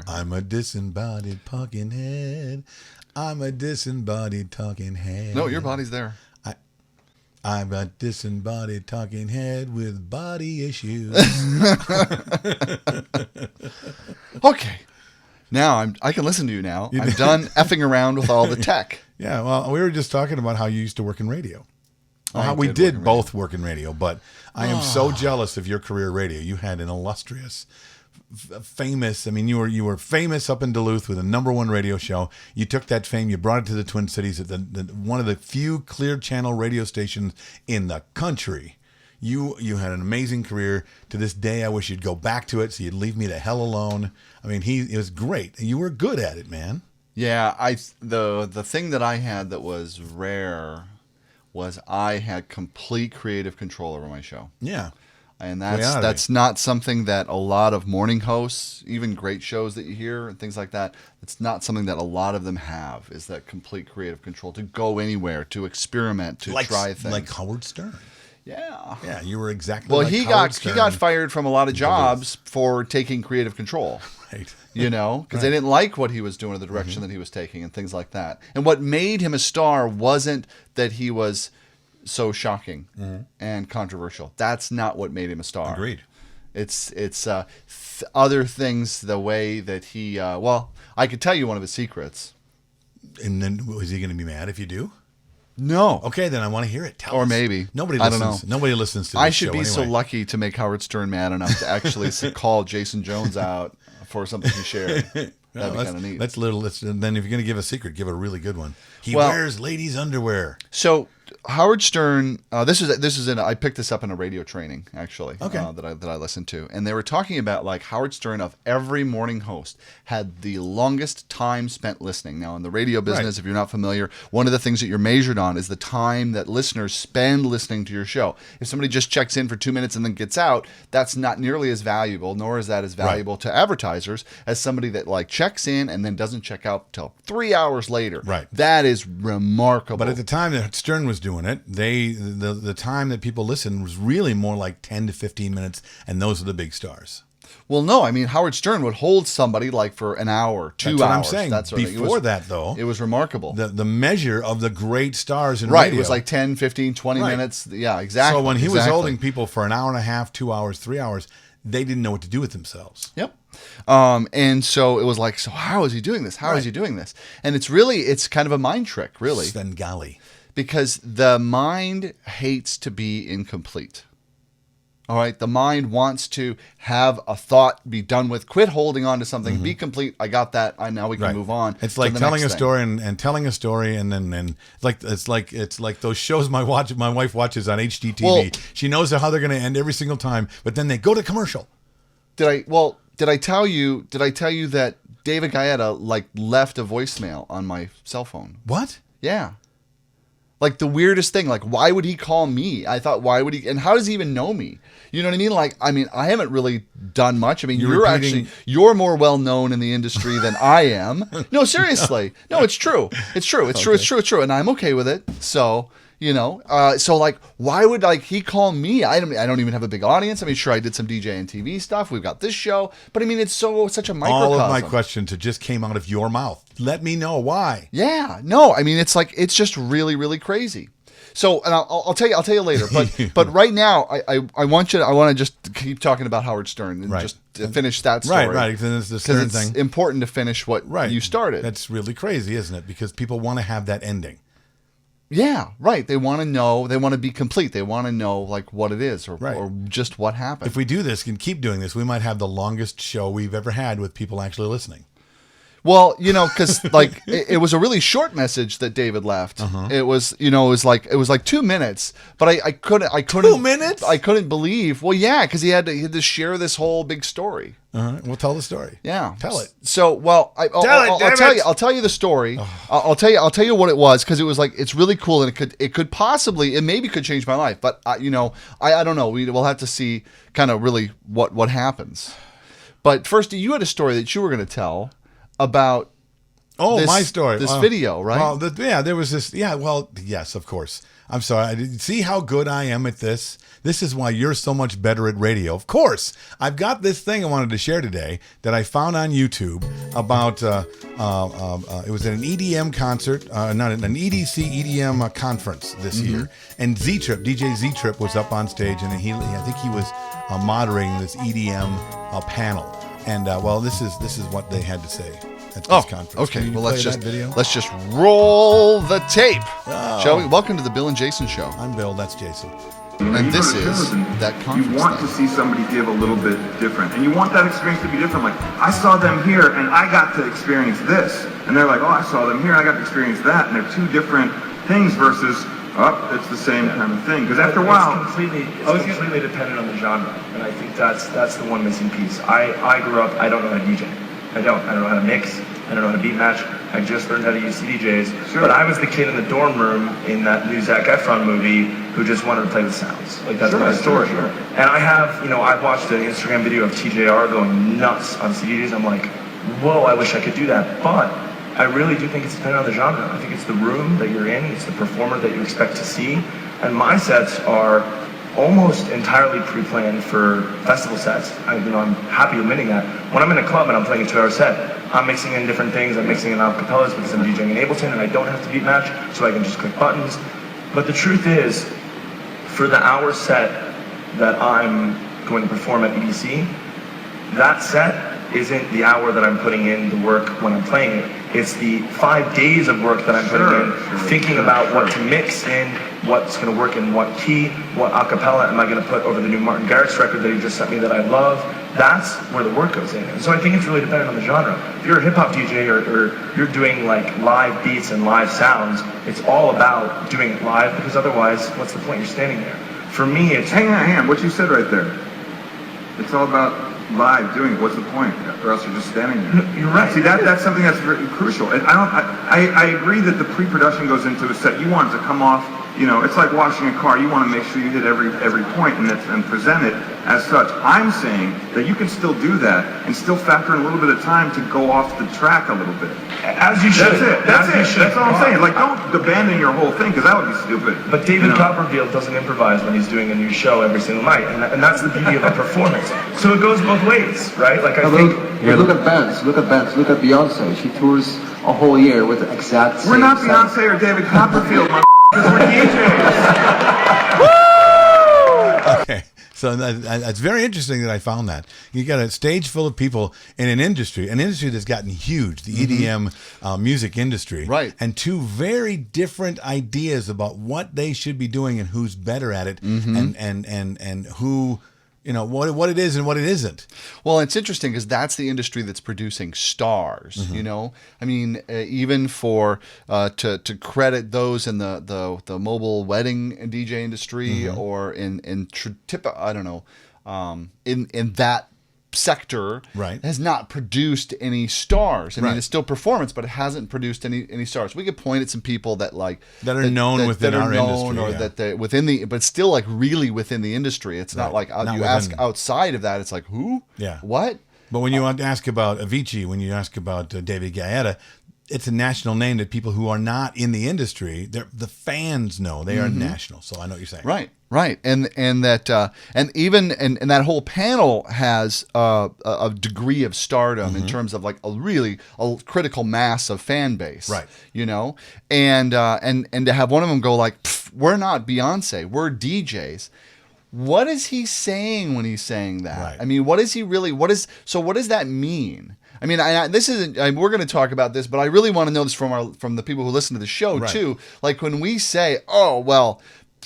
there. I'm a disembodied talking head. I'm a disembodied talking head. No, your body's there. I'm a disembodied talking head with body issues. Okay. Now I can listen to you now. I'm done effing around with all the tech. Yeah, well, we were just talking about how you used to work in radio. We did did both work in radio, but I am so jealous of your career in radio. You had an illustrious, famous. I mean, you were famous up in Duluth with a #1 radio show. You took that fame, you brought it to the Twin Cities at one of the few clear channel radio stations in the country. You had an amazing career. To this day, I wish you'd go back to it so you'd leave me the hell alone. I mean, it was great. You were good at it, man. Yeah, the thing that I had that was rare was I had complete creative control over my show. Yeah. And that's not something that a lot of morning hosts, even great shows that you hear and things like that, it's not something that a lot of them have, is that complete creative control to go anywhere, to experiment, to try things. Like Howard Stern. Yeah. Yeah, you were exactly well, like he Howard Stern. He got fired from a lot of jobs for taking creative control. Right. You know, because they didn't like what he was doing or the direction that he was taking and things like that. And what made him a star wasn't that he was so shocking and controversial. That's not what made him a star. Agreed. It's other things, the way that he, well, I could tell you one of his secrets. And then was he going to be mad if you do? No. Okay, then I want to hear it. Tell or us. maybe. Nobody I listens. don't know. Nobody listens to this I should show be so anyway. lucky to make Howard Stern mad enough to actually call Jason Jones out for something he shared. That'd be kind of neat. Then if you're going to give a secret, give a really good one. He wears ladies' underwear. So Howard Stern, I picked this up in a radio training actually. Okay. That I listened to, and they were talking about like Howard Stern of every morning host had the longest time spent listening. Now in the radio business, if you're not familiar, one of the things that you're measured on is the time that listeners spend listening to your show. If somebody just checks in for 2 minutes and then gets out, that's not nearly as valuable, nor is that as valuable to advertisers as somebody that like checks in and then doesn't check out till 3 hours later. Right. That is remarkable. But at the time that Stern was doing it, the time that people listened was really more like 10 to 15 minutes, and those are the big stars. Well, no, I mean, Howard Stern would hold somebody like for an hour, 2 hours. That's what I'm saying. That sort of thing. Before that, though, it was remarkable. The measure of the great stars in radio. radio. It was like 10, 15, 20 minutes. Yeah, exactly. So when he was holding people for an hour and a half, 2 hours, 3 hours, they didn't know what to do with themselves. Yep. And so it was like, so how is he doing this? How is he doing this? And it's kind of a mind trick, really. Svengali. Because the mind hates to be incomplete. All right, the mind wants to have a thought be done with. Quit holding on to something. Be complete. I got that. Now we can move on. It's like telling a story and telling a story, and then it's like those shows my wife watches on HGTV. Well, she knows how they're going to end every single time, but then they go to commercial. Did I tell you that David Guetta left a voicemail on my cell phone? What? Yeah. Like the weirdest thing, like why would he call me? I thought, why would he, and how does he even know me? You know what I mean? Like, I mean, I haven't really done much. I mean, you're more well known in the industry than I am. No, seriously. No, it's true. It's true. It's true. It's true. It's true. And I'm okay with it. So, you know, why would he call me? I don't even have a big audience. I mean, sure, I did some DJ and TV stuff. We've got this show, but I mean, it's such a microcosm. All of my questions just came out of your mouth. Let me know why. Yeah, no, I mean, it's just really, really crazy. So, and I'll tell you later. But right now, I want to just keep talking about Howard Stern and just finish that story. Right. Then it's the Stern thing. It's important to finish what you started. That's really crazy, isn't it? Because people want to have that ending. Yeah, right. They want to know. They want to be complete. They want to know what it is or just what happened. If we do this and keep doing this, we might have the longest show we've ever had with people actually listening. Well, you know, because it was a really short message that David left. It was, it was like 2 minutes, but I couldn't 2 minutes. I couldn't believe. Well, yeah, because he had to share this whole big story. We'll tell the story. Yeah, tell it. So, well, I'll tell you the story. I'll tell you what it was, because it was it's really cool, and it could possibly, maybe change my life, but I don't know. We'll have to see kind of really what happens. But first, you had a story that you were going to tell about my story. This video, right? Well, there was this. Yeah, well, yes, of course. I'm sorry. See how good I am at this? This is why you're so much better at radio. Of course. I've got this thing I wanted to share today that I found on YouTube about, it was at an EDM concert, not an EDC EDM conference this year. And Z-Trip, DJ Z-Trip was up on stage, and I think he was moderating this EDM panel. And, this is what they had to say at this conference. Okay. Well, let's just roll the tape, shall we? Welcome to the Bill and Jason Show. I'm Bill. That's Jason. And this is that conference. You want to see somebody give a little bit different, and you want that experience to be different. Like, I saw them here, and I got to experience this, and they're like, oh, I saw them here, and I got to experience that, and they're two different things versus, it's the same kind of thing. Because after a while, it's completely dependent on the genre, and I think that's the one missing piece. I grew up, I don't know how to DJ. I don't know how to mix. I don't know how to beat match. I just learned how to use CDJs. Sure. But I was the kid in the dorm room in that new Zac Efron movie who just wanted to play the sounds. Like, that's my story. Sure. And I have, I've watched an Instagram video of TJR going nuts on CDJs. I'm like, whoa, I wish I could do that. But I really do think it's dependent on the genre. I think it's the room that you're in. It's the performer that you expect to see. And my sets are almost entirely pre-planned for festival sets. I'm happy admitting that. When I'm in a club and I'm playing a 2-hour set, I'm mixing in different things. I'm mixing in acapellas because I'm DJing in Ableton and I don't have to beat match, so I can just click buttons. But the truth is, for the hour set that I'm going to perform at EDC, that set isn't the hour that I'm putting in the work when I'm playing it. It's the 5 days of work that I'm putting in, thinking about what to mix in, what's going to work in what key, what acapella am I going to put over the new Martin Garrix record that he just sent me that I love. That's where the work goes in. And so I think it's really dependent on the genre. If you're a hip-hop DJ or you're doing like live beats and live sounds, it's all about doing it live, because otherwise, what's the point? You're standing there. For me, it's... Hang on. What you said right there. It's all about live doing it. What's the point? Or else you're just standing there. You're right. See, that's something that's very crucial. And I agree that the pre-production goes into a set. You want it to come off, it's like washing a car. You want to make sure you hit every point and present it as such. I'm saying that you can still do that and still factor in a little bit of time to go off the track a little bit. As you should. That's it. That's all I'm saying. Like, don't abandon your whole thing, because that would be stupid. But David Copperfield doesn't improvise when he's doing a new show every single night, and that's the beauty of a performance. So it goes both ways, right? Like, I think... Look at bands. Look at Beyonce. She tours a whole year with the exact same... We're not Beyonce or David Copperfield, because we're DJs. Woo! Okay. So that's very interesting that I found that. You got a stage full of people in an industry that's gotten huge, the EDM music industry. Right. And two very different ideas about what they should be doing and who's better at it, and who... what it is and what it isn't. Well, it's interesting because that's the industry that's producing stars. I mean, even for to credit those in the mobile wedding DJ industry or in I don't know, in that sector, right, has not produced any stars. I mean, it's still performance, but it hasn't produced any stars. We could point at some people that are known within our industry, or that they within the, but still like really within the industry. It's not like you ask outside of that. It's like, who? Yeah. What? But when you ask about Avicii, when you ask about David Guetta, it's a national name that people who are not in the industry, the fans know. They are national. So I know what you're saying. Right. And that and even and that whole panel has a degree of stardom in terms of like a critical mass of fan base. Right. And to have one of them go like, we're not Beyonce, we're DJs. What is he saying when he's saying that? Right. I mean, what is he really? What does that mean? I mean, this isn't. We're going to talk about this, but I really want to know this from the people who listen to the show too. Like when we say, "Oh, well,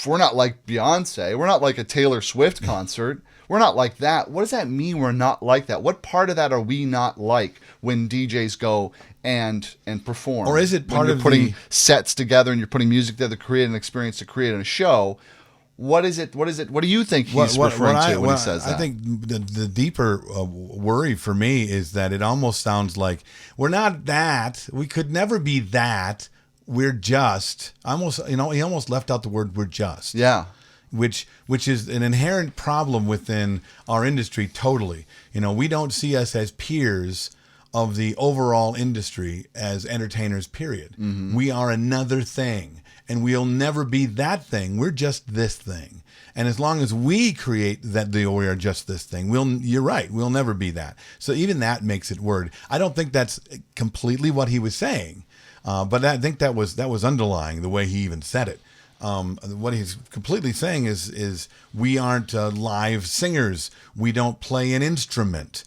we're not like Beyonce. We're not like a Taylor Swift concert. We're not like that." What does that mean? We're not like that. What part of that are we not like when DJs go and perform? Or is it part of putting sets together and you're putting music together to create an experience to create a show? What is it? What do you think he's referring to when he says that? I think the deeper worry for me is that it almost sounds like we're not that. We could never be that. We're just almost. He almost left out the word "we're just." Yeah. Which is an inherent problem within our industry. Totally. We don't see us as peers of the overall industry as entertainers, period. We are another thing, and we'll never be that thing. We're just this thing. And as long as we create that we are just this thing, you're right, we'll never be that. So even that makes it word. I don't think that's completely what he was saying, but I think that was underlying the way he even said it. What he's completely saying is we aren't live singers. We don't play an instrument.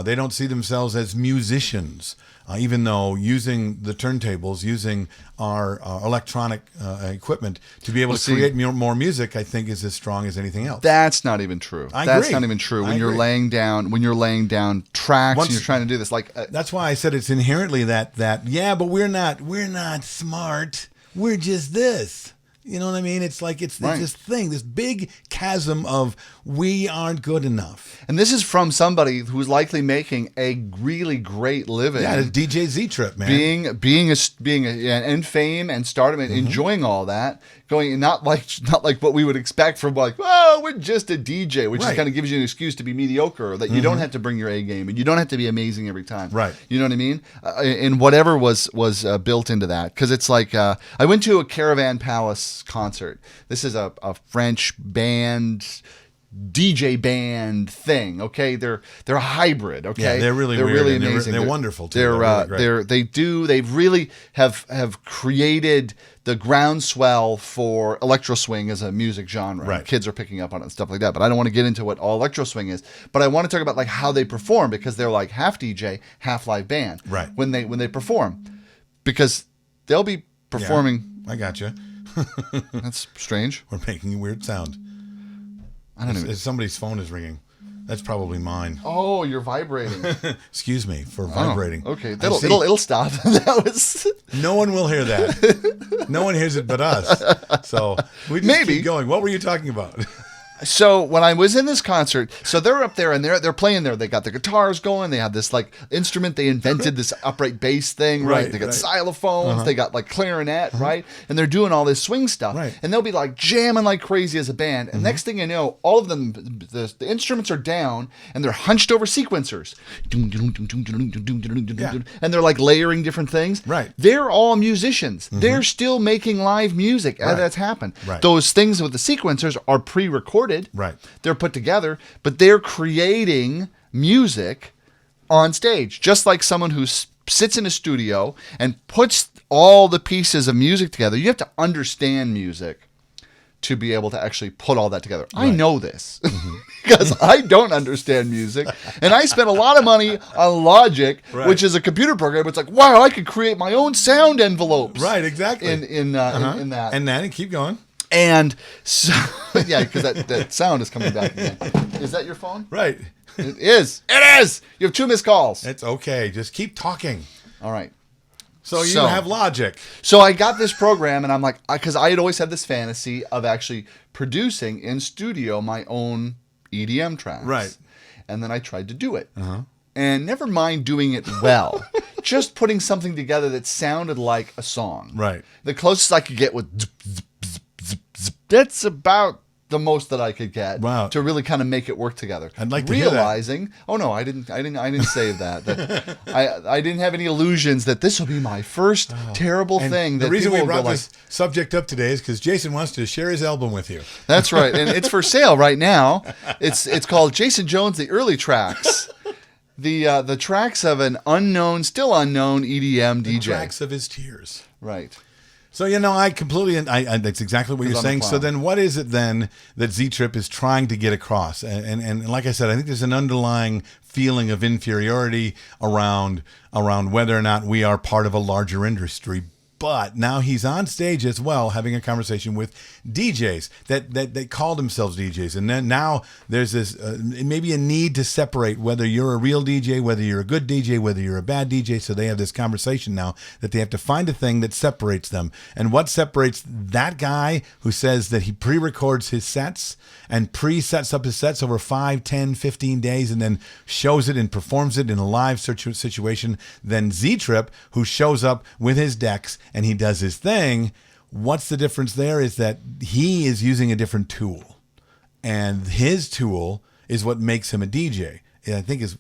They don't see themselves as musicians, even though using the turntables, using our electronic equipment to be able to create more music, I think is as strong as anything else. That's not even true. I That's agree. not even true. I When you're agree. laying down tracks and you're trying to do this, like That's why I said it's inherently that yeah, but we're not smart. We're just this. You know what I mean? It's like it's this thing, this big chasm of we aren't good enough. And this is from somebody who's likely making a really great living. Yeah, it's DJ Z-Trip, man. Being in fame and stardom and enjoying all that, going not like what we would expect from like, oh, we're just a DJ, which just kind of gives you an excuse to be mediocre, or that you don't have to bring your A game and you don't have to be amazing every time. Right. You know what I mean? And whatever was built into that, because it's like I went to a Caravan Palace concert. This is a French band. DJ band thing, okay? They're a hybrid, okay? Yeah, they're really weird, really and amazing. they're wonderful too. They really have created the groundswell for electro swing as a music genre. Right. And kids are picking up on it and stuff like that. But I don't want to get into what all electro swing is. But I want to talk about like how they perform, because they're like half DJ, half live band. Right. When they perform, because they'll be performing. I gotcha. That's strange. We're making a weird sound. I don't know. Somebody's phone is ringing. That's probably mine. Oh, you're vibrating. Excuse me for vibrating. Oh, okay, it'll stop. That was. No one will hear that. No one hears it but us. So we just keep going. What were you talking about? So when I was in this concert, so they're up there and they're playing there. They got the guitars going. They have this like instrument. They invented this upright bass thing, right? They got xylophones. They got like clarinet, right? And they're doing all this swing stuff. Right. And they'll be like jamming like crazy as a band. And next thing you know, all of them, the instruments are down and they're hunched over sequencers. And they're like layering different things. Right. They're all musicians. They're still making live music as that's happened. Right. Those things with the sequencers are pre-recorded. Right. They're put together, but they're creating music on stage, just like someone who sits in a studio and puts all the pieces of music together. You have to understand music to be able to actually put all that together. I know this because I don't understand music, and I spent a lot of money on Logic, which is a computer program. It's like, wow, I could create my own sound envelopes. Right, exactly. In that. And then keep going. And so, yeah, because that sound is coming back again. Is that your phone? Right. It is. It is. You have 2 missed calls. It's okay. Just keep talking. All right. So you have Logic. So I got this program, and I'm like, because I had always had this fantasy of actually producing in studio my own EDM tracks. Right. And then I tried to do it. And never mind doing it well, just putting something together that sounded like a song. Right. The closest I could get was zip, zip, zip, zip, zip. That's about the most that I could get to really kind of make it work together. I'd like to hear that. Realizing, oh no, I didn't say that. I didn't have any illusions that this will be my first terrible thing. The reason we brought this subject up today is because Jason wants to share his album with you. That's right, and it's for sale right now. It's called Jason Jones: The Early Tracks. The tracks of an still unknown EDM DJ. The tracks of his tears. Right. So, I completely, that's exactly what you're saying. So then what is it then that Z-Trip is trying to get across? And like I said, I think there's an underlying feeling of inferiority around whether or not we are part of a larger industry. But now he's on stage as well, having a conversation with DJs that they call themselves DJs. And then now there's this maybe a need to separate whether you're a real DJ, whether you're a good DJ, whether you're a bad DJ. So they have this conversation now that they have to find a thing that separates them. And what separates that guy who says that he pre-records his sets and pre-sets up his sets over 5, 10, 15 days and then shows it and performs it in a live situation, than Z-Trip, who shows up with his decks and he does his thing. What's the difference there is that he is using a different tool, and his tool is what makes him a DJ. I think is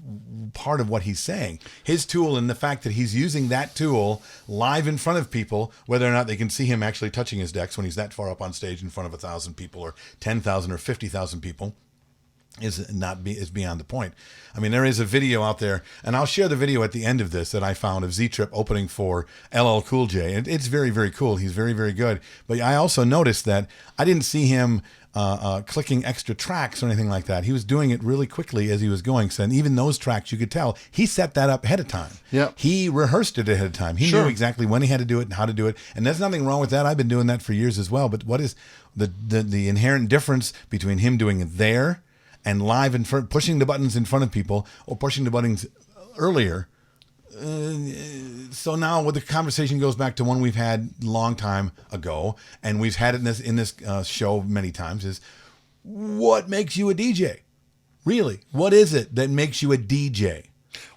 part of what he's saying. His tool and the fact that he's using that tool live in front of people, whether or not they can see him actually touching his decks when he's that far up on stage in front of 1,000 people or 10,000 or 50,000 people, is beyond the point. I mean, there is a video out there, and I'll share the video at the end of this that I found of Z-Trip opening for LL Cool J. And it's very, very cool. He's very, very good. But I also noticed that I didn't see him clicking extra tracks or anything like that. He was doing it really quickly as he was going. So, and even those tracks, you could tell he set that up ahead of time. Yeah, he rehearsed it ahead of time. He knew exactly when he had to do it and how to do it. And there's nothing wrong with that. I've been doing that for years as well. But what is the inherent difference between him doing it there and live in front, pushing the buttons in front of people, or pushing the buttons earlier? So now, what the conversation goes back to one we've had a long time ago, and we've had it in this show many times, is what makes you a DJ? Really, what is it that makes you a DJ?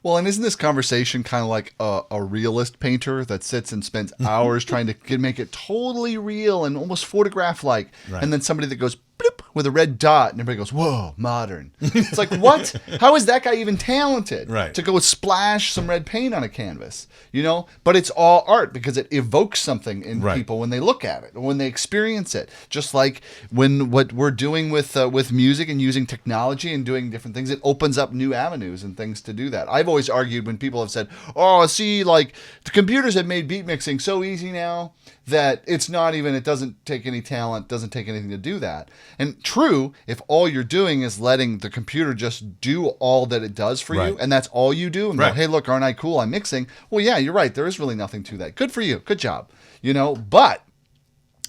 Well, and isn't this conversation kind of like a realist painter that sits and spends hours trying to make it totally real and almost photograph-like, right, and then somebody that goes bloop with a red dot, and everybody goes, whoa, modern. It's like, what? How is that guy even talented to go splash some red paint on a canvas? You know, but it's all art because it evokes something in people when they look at it, or when they experience it. Just like what we're doing with music and using technology and doing different things, it opens up new avenues and things to do that. I've always argued when people have said, oh, see, like the computers have made beat mixing so easy now that it doesn't take any talent, doesn't take anything to do that. And true, if all you're doing is letting the computer just do all that it does for you, and that's all you do, and go, hey, look, aren't I cool? I'm mixing. Well, yeah, you're right. There is really nothing to that. Good for you. Good job. You know, but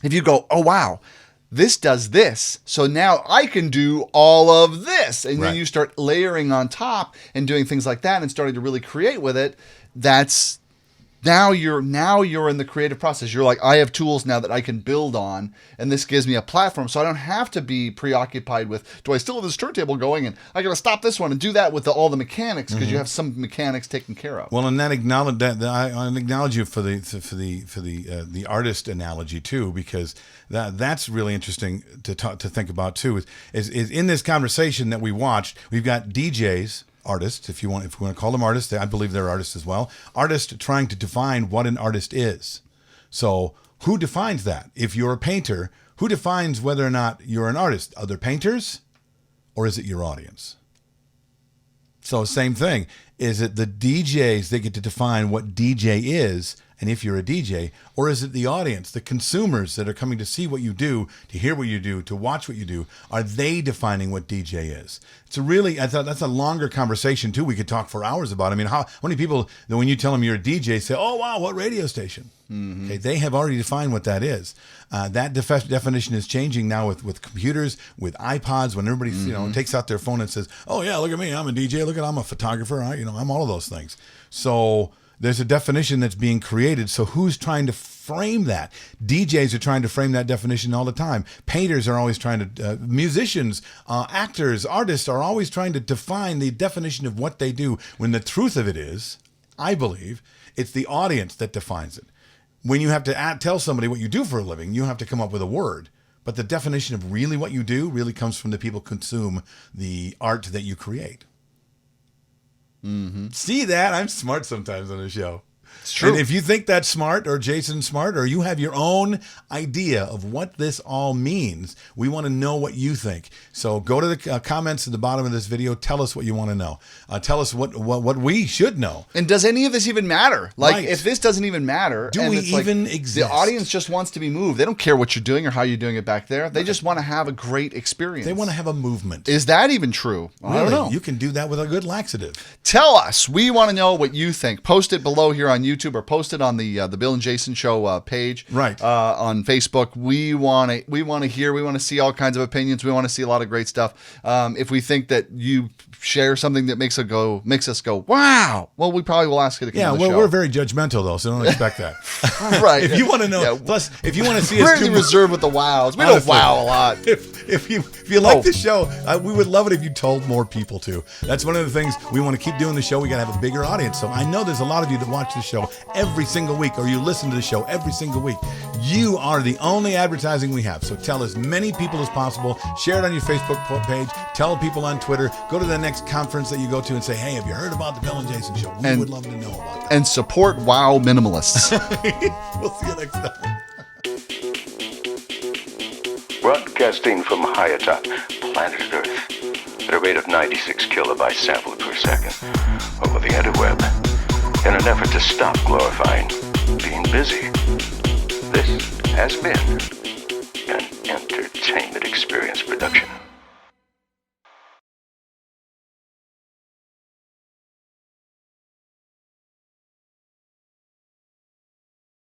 if you go, oh, wow, this does this, so now I can do all of this. And then you start layering on top and doing things like that and starting to really create with it. That's now you're in the creative process. You're like, I have tools now that I can build on, and this gives me a platform, so I don't have to be preoccupied with, do I still have this turntable going, and I got to stop this one and do that with all the mechanics, because you have some mechanics taken care of. Well, and I acknowledge you for the artist analogy too, because that's really interesting to think about too. Is in this conversation that we watched, we've got DJs. Artists, if we want to call them artists, I believe they're artists as well. Artists trying to define what an artist is. So who defines that? If you're a painter, who defines whether or not you're an artist? Other painters, or is it your audience? So same thing. Is it the DJs that get to define what DJ is, and if you're a DJ, or is it the audience, the consumers that are coming to see what you do, to hear what you do, to watch what you do? Are they defining what DJ is? I thought that's a longer conversation too. We could talk for hours about it. I mean, how many people that when you tell them you're a DJ say, oh, wow, what radio station? Mm-hmm. Okay, they have already defined what that is. That definition is changing now with computers, with iPods, when everybody takes out their phone and says, oh yeah, look at me, I'm a DJ, I'm a photographer, I'm all of those things. So there's a definition that's being created. So who's trying to frame that? DJs are trying to frame that definition all the time. Painters are always trying to, musicians, actors, artists are always trying to define the definition of what they do, when the truth of it is, I believe, it's the audience that defines it. When you have to tell somebody what you do for a living, you have to come up with a word. But the definition of really what you do really comes from the people who consume the art that you create. Mm-hmm. See that? I'm smart sometimes on the show. It's true. And if you think that's smart, or Jason's smart, or you have your own idea of what this all means, we want to know what you think. So go to the comments at the bottom of this video. Tell us what you want to know. Tell us what we should know. And does any of this even matter? Like, if this doesn't even matter, do we even exist? The audience just wants to be moved. They don't care what you're doing or how you're doing it back there. They just want to have a great experience. They want to have a movement. Is that even true? Really? I don't know. You can do that with a good laxative. Tell us. We want to know what you think. Post it below here on YouTube, or post it on the Bill and Jason Show page, on Facebook. We want to hear. We want to see all kinds of opinions. We want to see a lot of great stuff. If we think that you share something that makes us go, wow, well, we probably will ask you to come on the show. We're very judgmental though, so don't expect that. Right. If you want to know, plus if you want to see we're us too reserved with the wows. We don't wow a lot. If you like the show, we would love it if you told more people to. That's one of the things we want to keep doing the show. We got to have a bigger audience. So I know there's a lot of you that watch the show show every single week, or you listen to the show every single week, you are the only advertising we have. So tell as many people as possible. Share it on your Facebook page. Tell people on Twitter. Go to the next conference that you go to and say, hey, have you heard about the Bill and Jason show? We would love to know about that. And support WoW minimalists. We'll see you next time. Broadcasting from high atop planet Earth at a rate of 96 kilobytes sampled per second over the interweb in an effort to stop glorifying being busy. This has been an entertainment experience production.